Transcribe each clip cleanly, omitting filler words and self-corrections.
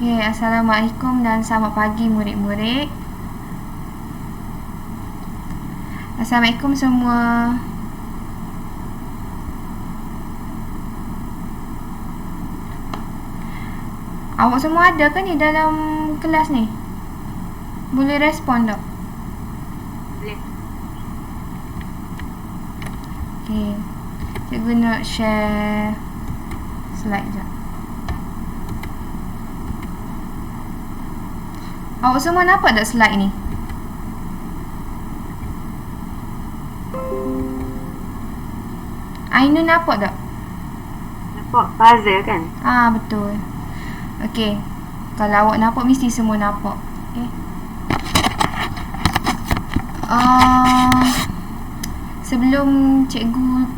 Okay, Assalamualaikum dan selamat pagi murid-murid. Assalamualaikum semua. Awak semua ada ke ni dalam kelas ni? Boleh respon tak? Boleh. Okay, cikgu nak share slide sekejap. Awak semua nampak tak slide ni? Ainun nampak tak? Nampak puzzle kan? Betul. Okey. Kalau awak nampak, mesti semua nampak. Okey. Sebelum cikgu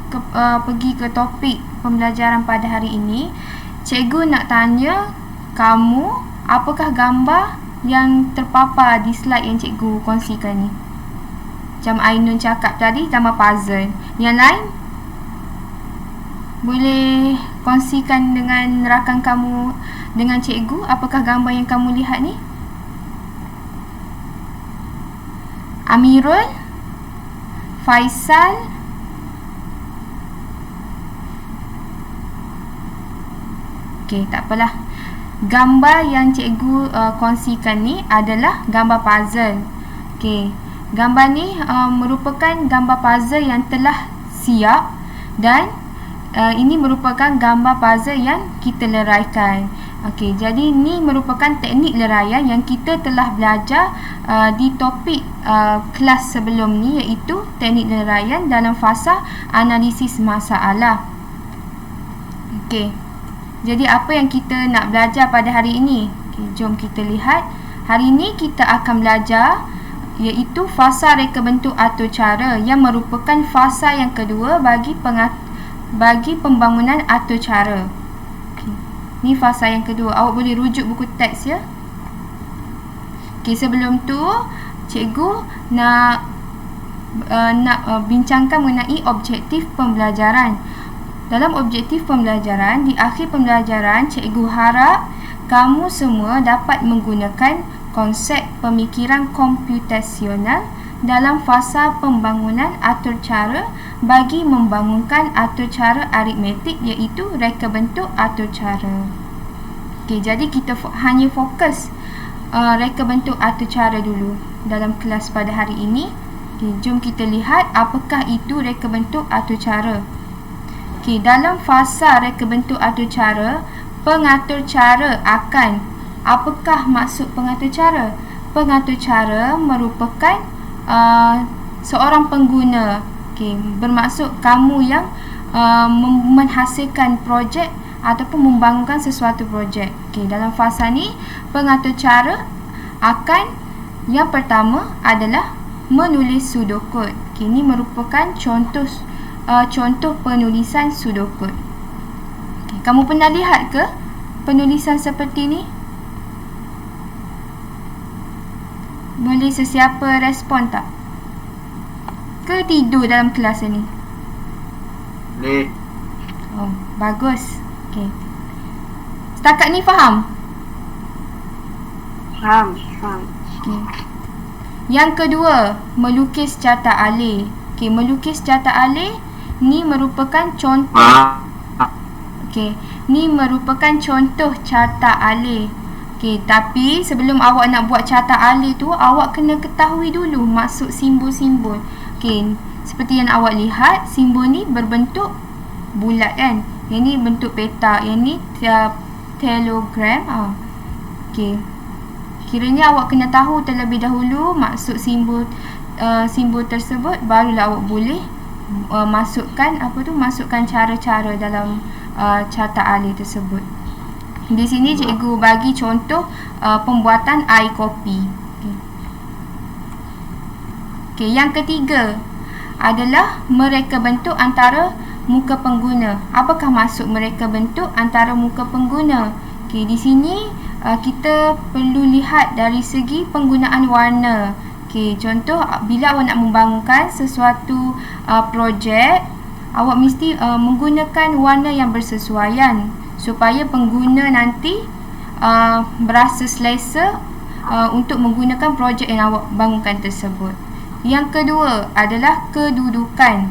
pergi ke topik pembelajaran pada hari ini, cikgu nak tanya kamu, apakah gambar yang terpapar di slide yang cikgu kongsikan ni? Macam Ainun cakap tadi, gambar puzzle. Yang lain boleh kongsikan dengan rakan kamu, dengan cikgu, apakah gambar yang kamu lihat ni? Amirul, Faisal, okey, tak apalah. Gambar yang cikgu kongsikan ni adalah gambar puzzle. Okey, gambar ni merupakan gambar puzzle yang telah siap dan ini merupakan gambar puzzle yang kita leraikan. Okey, jadi ini merupakan teknik leraian yang kita telah belajar di topik kelas sebelum ni, iaitu teknik leraian dalam fasa analisis masalah. Okey, jadi apa yang kita nak belajar pada hari ini? Okay, jom kita lihat. Hari ini kita akan belajar iaitu fasa reka bentuk atur cara, yang merupakan fasa yang kedua bagi pembangunan atur cara. Okay, ni fasa yang kedua. Awak boleh rujuk buku teks ya. Okay, sebelum tu cikgu nak bincangkan mengenai objektif pembelajaran. Dalam objektif pembelajaran, di akhir pembelajaran, cikgu harap kamu semua dapat menggunakan konsep pemikiran komputasional dalam fasa pembangunan atur cara bagi membangunkan atur cara aritmetik, iaitu reka bentuk atur cara. Okey, jadi kita hanya fokus reka bentuk atur cara dulu dalam kelas pada hari ini. Okey, jom kita lihat apakah itu reka bentuk atur cara. Okey, dalam fasa reka bentuk atur cara, pengatur cara akan, apakah maksud pengatur cara? Pengatur cara merupakan seorang pengguna. Okey, bermaksud kamu yang menghasilkan projek ataupun membangunkan sesuatu projek. Okey, dalam fasa ni pengatur cara akan, yang pertama adalah menulis pseudocode. Okey, ini merupakan contoh penulisan pseudocode. Okay, kamu pernah lihat ke penulisan seperti ni? Boleh sesiapa respon tak? Ke tidur dalam kelas ni? Boleh. Oh, bagus. Okay. Setakat ni faham? Faham. Okay. Yang kedua, melukis carta alih. Okay, melukis carta alih ni merupakan contoh. Okey, ni merupakan contoh carta alih. Okey, tapi sebelum awak nak buat carta alih tu, awak kena ketahui dulu maksud simbol-simbol. Okey, seperti yang awak lihat, simbol ni berbentuk bulat kan. Yang ni bentuk peta, yang ni telegram. Okey. Kiranya awak kena tahu terlebih dahulu maksud simbol tersebut, barulah awak boleh masukkan cara-cara dalam carta alih tersebut. Di sini cikgu bagi contoh pembuatan iCopy. Okey, yang ketiga adalah mereka bentuk antara muka pengguna. Apakah maksud mereka bentuk antara muka pengguna? Okey, di sini kita perlu lihat dari segi penggunaan warna. Okey, contoh bila awak nak membangunkan sesuatu projek, awak mesti menggunakan warna yang bersesuaian supaya pengguna nanti berasa selesa untuk menggunakan projek yang awak bangunkan tersebut. Yang kedua adalah kedudukan.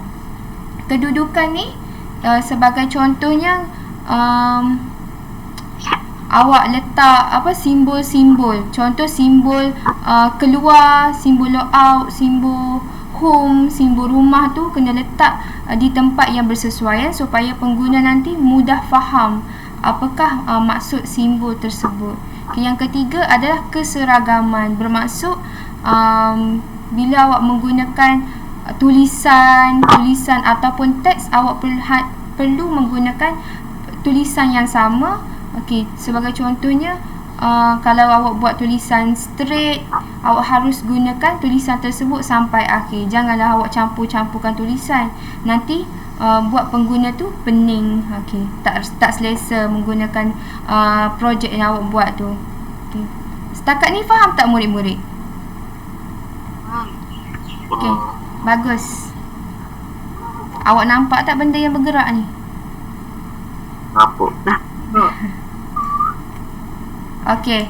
Kedudukan ni sebagai contohnya, awak letak simbol-simbol. Contoh simbol keluar, simbol logout, simbol home, simbol rumah tu kena letak di tempat yang bersesuaian supaya pengguna nanti mudah faham apakah maksud simbol tersebut. Yang ketiga adalah keseragaman. Bermaksud bila awak menggunakan tulisan ataupun teks, awak perlu menggunakan tulisan yang sama. Okey, sebagai contohnya, kalau awak buat tulisan straight, awak harus gunakan tulisan tersebut sampai akhir. Janganlah awak campur-campurkan tulisan. Nanti buat pengguna tu pening. Okey, tak selesa menggunakan projek yang awak buat tu. Okey. Setakat ni faham tak murid-murid? Okey, bagus. Awak nampak tak benda yang bergerak ni? Nampak. Okey.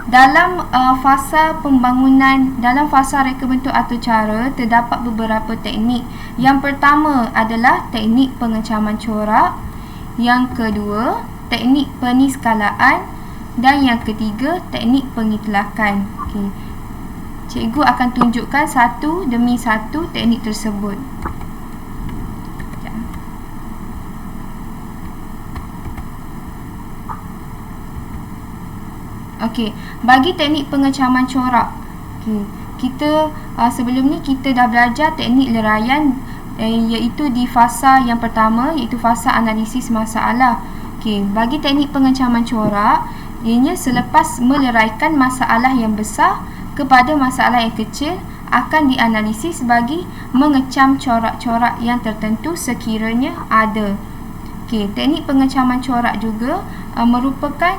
Dalam fasa pembangunan, dalam fasa reka bentuk atau cara, terdapat beberapa teknik. Yang pertama adalah teknik pengecaman corak. Yang kedua, teknik peniskalaan. Dan yang ketiga, teknik pengitlakan. Okey. Cikgu akan tunjukkan satu demi satu teknik tersebut. Okey, bagi teknik pengecaman corak, kita sebelum ni kita dah belajar teknik leraian, iaitu di fasa yang pertama, iaitu fasa analisis masalah. Okey, bagi teknik pengecaman corak, ianya selepas meleraikan masalah yang besar kepada masalah yang kecil, akan dianalisis bagi mengecam corak-corak yang tertentu sekiranya ada. Okey, teknik pengecaman corak juga merupakan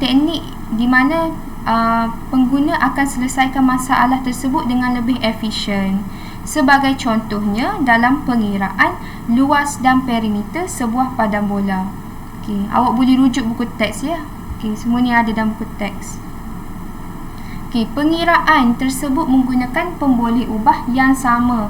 teknik di mana pengguna akan selesaikan masalah tersebut dengan lebih efisien. Sebagai contohnya dalam pengiraan luas dan perimeter sebuah padang bola. Okey, awak boleh rujuk buku teks ya. Okey, semua ni ada dalam buku teks. Okey, pengiraan tersebut menggunakan pemboleh ubah yang sama.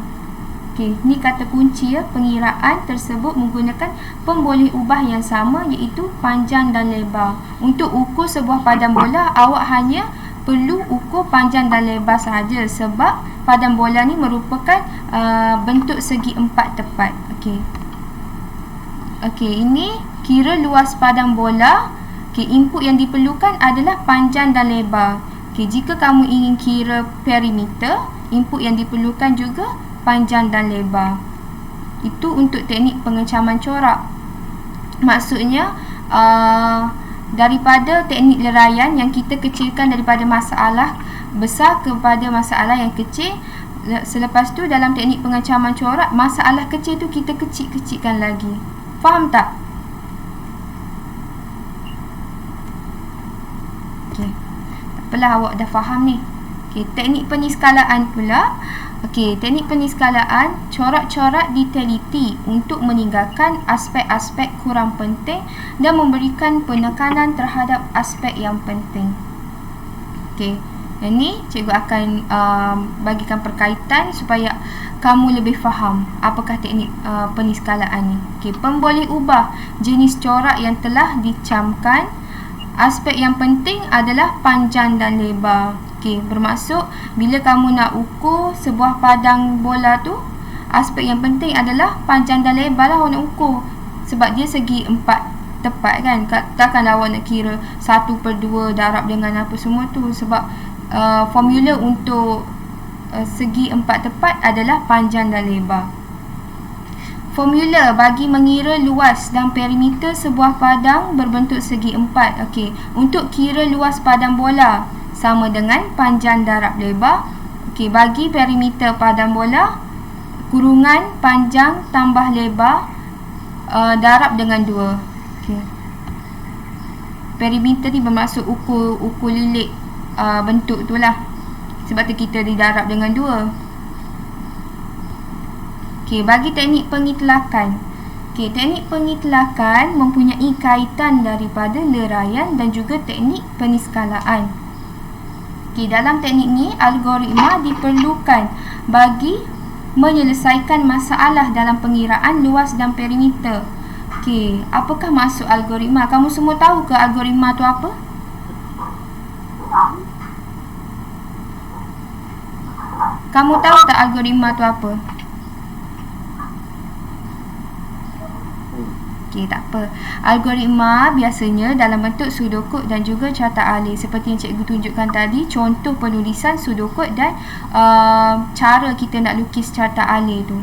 Okey, ni kata kunci ya. Pengiraan tersebut menggunakan pemboleh ubah yang sama, iaitu panjang dan lebar. Untuk ukur sebuah padang bola, awak hanya perlu ukur panjang dan lebar sahaja, sebab padang bola ni merupakan bentuk segi empat tepat. Okey. Okey, ini kira luas padang bola. Okey, input yang diperlukan adalah panjang dan lebar. Okey, jika kamu ingin kira perimeter, input yang diperlukan juga panjang dan lebar. Itu untuk teknik pengecaman corak. Maksudnya daripada teknik leraian yang kita kecilkan daripada masalah besar kepada masalah yang kecil, selepas tu dalam teknik pengecaman corak, masalah kecil tu kita kecil-kecilkan lagi. Faham tak? Okey, tak apalah, awak dah faham ni. Okey, teknik peniskalaan pula. Okey, teknik peniskalaan, corak-corak diteliti untuk meninggalkan aspek-aspek kurang penting dan memberikan penekanan terhadap aspek yang penting. Okey, ini cikgu akan bagikan perkaitan supaya kamu lebih faham apakah teknik peniskalaan ni. Okey, pemboleh ubah jenis corak yang telah dicamkan. Aspek yang penting adalah panjang dan lebar. Okey, bermaksud bila kamu nak ukur sebuah padang bola tu, aspek yang penting adalah panjang dan lebar lah awak nak ukur. Sebab dia segi empat tepat kan. Takkanlah awak nak kira 1/2 darab dengan apa semua tu. Sebab formula untuk segi empat tepat adalah panjang dan lebar. Formula bagi mengira luas dan perimeter sebuah padang berbentuk segi empat. Okey, untuk kira luas padang bola sama dengan panjang darab lebar. Okey, bagi perimeter padang bola, kurungan panjang tambah lebar darab dengan 2. Okey. Perimeter ni bermaksud ukur lilik bentuk tu lah. Sebab tu kita didarab dengan 2. Okey, bagi teknik pengitlakan. Okey, teknik pengitlakan mempunyai kaitan daripada leraian dan juga teknik peniskalaan. Okey, dalam teknik ni algoritma diperlukan bagi menyelesaikan masalah dalam pengiraan luas dan perimeter. Okey, apakah maksud algoritma? Kamu semua tahu ke algoritma tu apa? Kamu tahu tak algoritma tu apa? Okey, tak apa. Algoritma biasanya dalam bentuk pseudocode dan juga carta alih. Seperti yang cikgu tunjukkan tadi, contoh penulisan pseudocode dan cara kita nak lukis carta alih tu.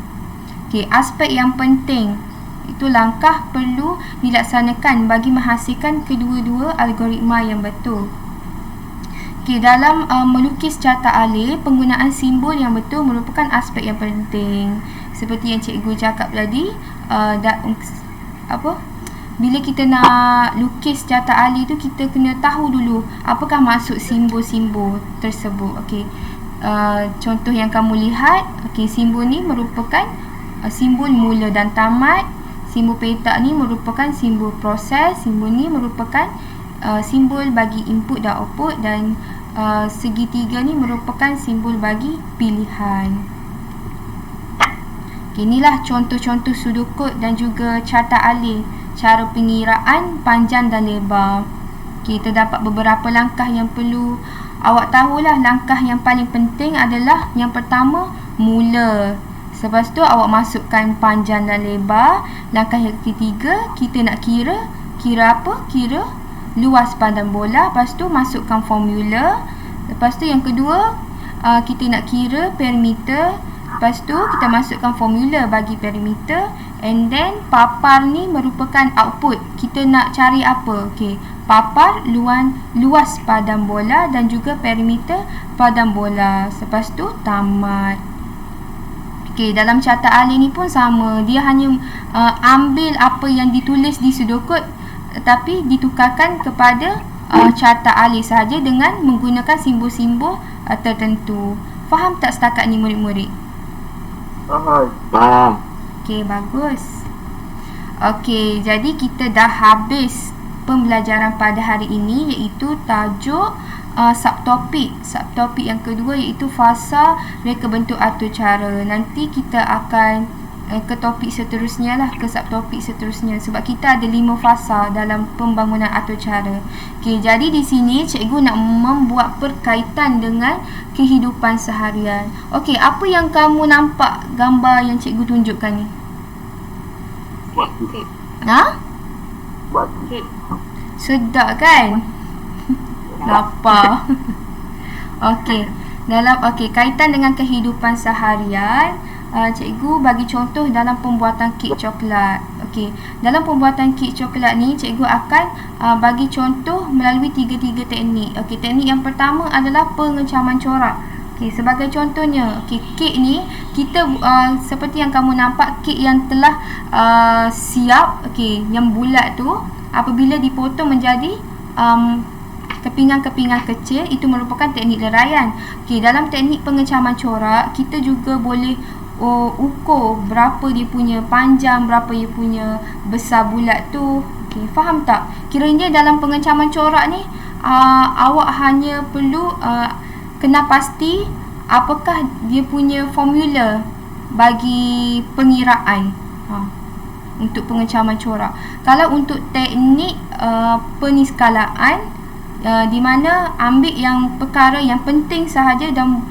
Okey, aspek yang penting itu langkah perlu dilaksanakan bagi menghasilkan kedua-dua algoritma yang betul. Okey, dalam melukis carta alih, penggunaan simbol yang betul merupakan aspek yang penting. Seperti yang cikgu cakap tadi, bila kita nak lukis carta alih tu, kita kena tahu dulu apakah maksud simbol-simbol tersebut. Okey, contoh yang kamu lihat, okey, simbol ni merupakan simbol mula dan tamat. Simbol petak ni merupakan simbol proses. Simbol ni merupakan simbol bagi input dan output, dan segitiga ni merupakan simbol bagi pilihan. Okay, inilah contoh-contoh pseudocode dan juga carta alih, cara pengiraan panjang dan lebar. Okay, terdapat beberapa langkah yang perlu awak tahulah. Langkah yang paling penting adalah yang pertama, mula. Lepas tu awak masukkan panjang dan lebar. Langkah yang ketiga, kita nak kira apa? Kira luas padang bola. Lepas tu masukkan formula. Lepas tu yang kedua, kita nak kira perimeter. Lepas tu kita masukkan formula bagi perimeter. And then papar ni merupakan output. Kita nak cari apa? Okey, papar luas padang bola dan juga perimeter padang bola. Lepas tu tamat. Okey, dalam carta alih ni pun sama. Dia hanya ambil apa yang ditulis di pseudocode, tetapi ditukarkan kepada carta alih sahaja dengan menggunakan simbol-simbol tertentu. Faham tak setakat ni murid-murid? Faham. Okey, bagus. Okey, jadi kita dah habis pembelajaran pada hari ini, iaitu tajuk subtopik. Subtopik yang kedua iaitu fasa reka bentuk atur cara. Nanti kita akan ke topik seterusnya lah, ke subtopik seterusnya, sebab kita ada 5 fasa dalam pembangunan atur cara. Okey, jadi di sini cikgu nak membuat perkaitan dengan kehidupan seharian. Okey, apa yang kamu nampak gambar yang cikgu tunjukkan ni? Buat kek. Ha? Buat kek. Sedap kan? Lapar. Okey, kaitan dengan kehidupan seharian, cikgu bagi contoh dalam pembuatan kek coklat. Okey, dalam pembuatan kek coklat ni cikgu akan bagi contoh melalui 3 teknik. Okey, teknik yang pertama adalah pengecaman corak. Okey, sebagai contohnya, okey, kek ni kita seperti yang kamu nampak, kek yang telah siap, okey, yang bulat tu apabila dipotong menjadi kepingan-kepingan kecil, itu merupakan teknik leraian. Okey, dalam teknik pengecaman corak, kita juga boleh ukur berapa dia punya panjang, berapa dia punya besar bulat tu. Okey, faham tak? Kiranya dalam pengecaman corak ni awak hanya perlu kena pasti apakah dia punya formula bagi pengiraan untuk pengecaman corak. Kalau untuk teknik peniskalaan, di mana ambil yang perkara yang penting sahaja dan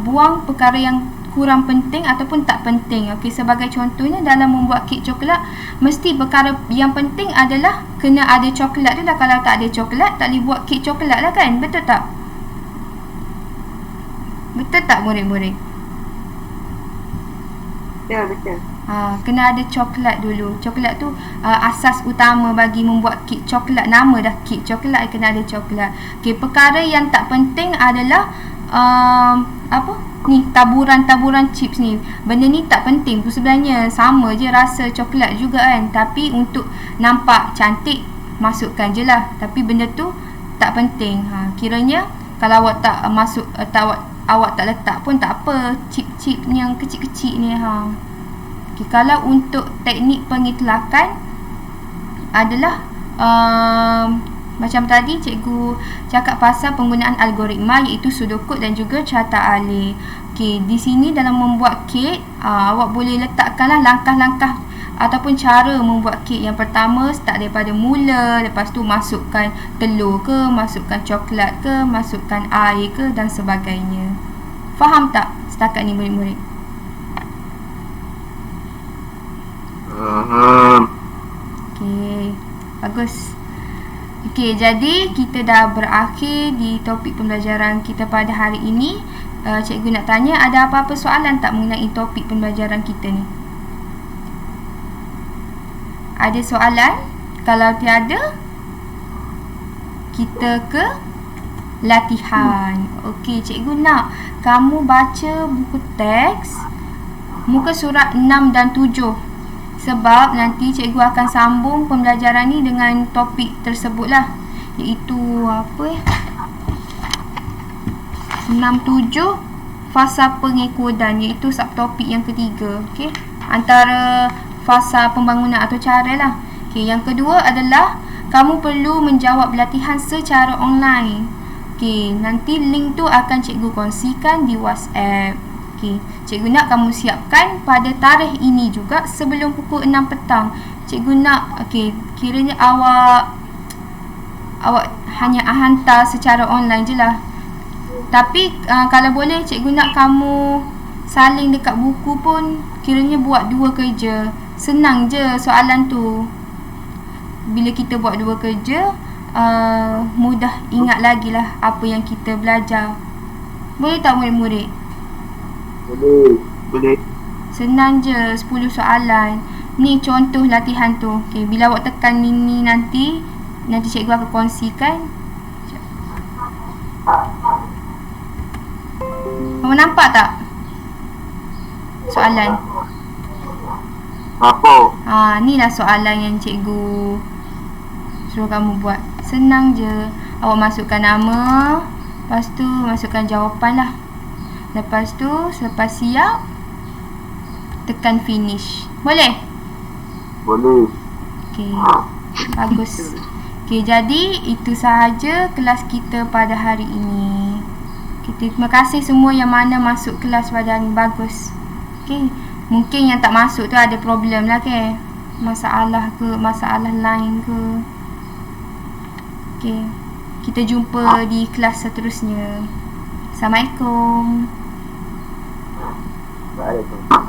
buang perkara yang kurang penting ataupun tak penting. Okey, sebagai contohnya dalam membuat kek coklat, mesti perkara yang penting adalah kena ada coklat tu dah. Kalau tak ada coklat, tak boleh buat kek coklat lah kan? Betul tak? Betul tak murid-murid? Betul. Kena ada coklat dulu. Coklat tu asas utama bagi membuat kek coklat. Nama dah kek coklat, kena ada coklat. Okey, perkara yang tak penting adalah ni taburan-taburan chips ni. Benda ni tak penting pun sebenarnya, sama je rasa coklat juga kan, tapi untuk nampak cantik masukkan je lah. Tapi benda tu tak penting. Kiranya kalau awak tak masuk, awak tak letak pun tak apa, chip-chip ni yang kecil-kecil ni. Okay, kalau untuk teknik pengitlakan adalah macam tadi cikgu cakap pasal penggunaan algoritma, iaitu pseudocode dan juga carta alih. Okay, di sini dalam membuat kek, awak boleh letakkanlah langkah-langkah ataupun cara membuat kek. Yang pertama, start daripada mula, lepas tu masukkan telur ke, masukkan coklat ke, masukkan air ke dan sebagainya. Faham tak setakat ni murid-murid? Okey, bagus. Okey, jadi kita dah berakhir di topik pembelajaran kita pada hari ini. Cikgu nak tanya, ada apa-apa soalan tak mengenai topik pembelajaran kita ni? Ada soalan? Kalau tiada, kita ke latihan. Okey, cikgu nak kamu baca buku teks muka surat 6 dan 7. Sebab nanti cikgu akan sambung pembelajaran ni dengan topik tersebutlah, iaitu apa 6-7 fasa pengekodan, iaitu subtopik yang ketiga. Okey, antara fasa pembangunan atau cara lah. Okey, yang kedua adalah kamu perlu menjawab latihan secara online. Okey, nanti link tu akan cikgu kongsikan di WhatsApp. Okey, cikgu nak kamu siapkan pada tarikh ini juga sebelum pukul 6 petang. Cikgu nak, okey, kiranya awak hanya hantar secara online je lah. Tapi kalau boleh cikgu nak kamu salin dekat buku pun, kiranya buat 2 kerja. Senang je soalan tu. Bila kita buat 2 kerja, mudah ingat lagi lah apa yang kita belajar. Boleh tak murid-murid? Boleh. Senang je, 10 soalan. Ni contoh latihan tu. Okay, bila awak tekan ni nanti cikgu akan kongsikan. Kamu nampak tak soalan? Apa? Ni lah soalan yang cikgu suruh kamu buat. Senang je. Awak masukkan nama, lepas tu masukkan jawapan lah. Lepas tu, selepas siap, tekan finish. Boleh? Boleh. Okey, bagus. Okey, jadi itu sahaja kelas kita pada hari ini. Okay, terima kasih semua yang mana masuk kelas pada hari ini. Bagus. Okey, mungkin yang tak masuk tu ada problem lah ke, masalah ke, masalah lain ke. Okey, kita jumpa di kelas seterusnya. Assalamualaikum. Waalaikumsalam.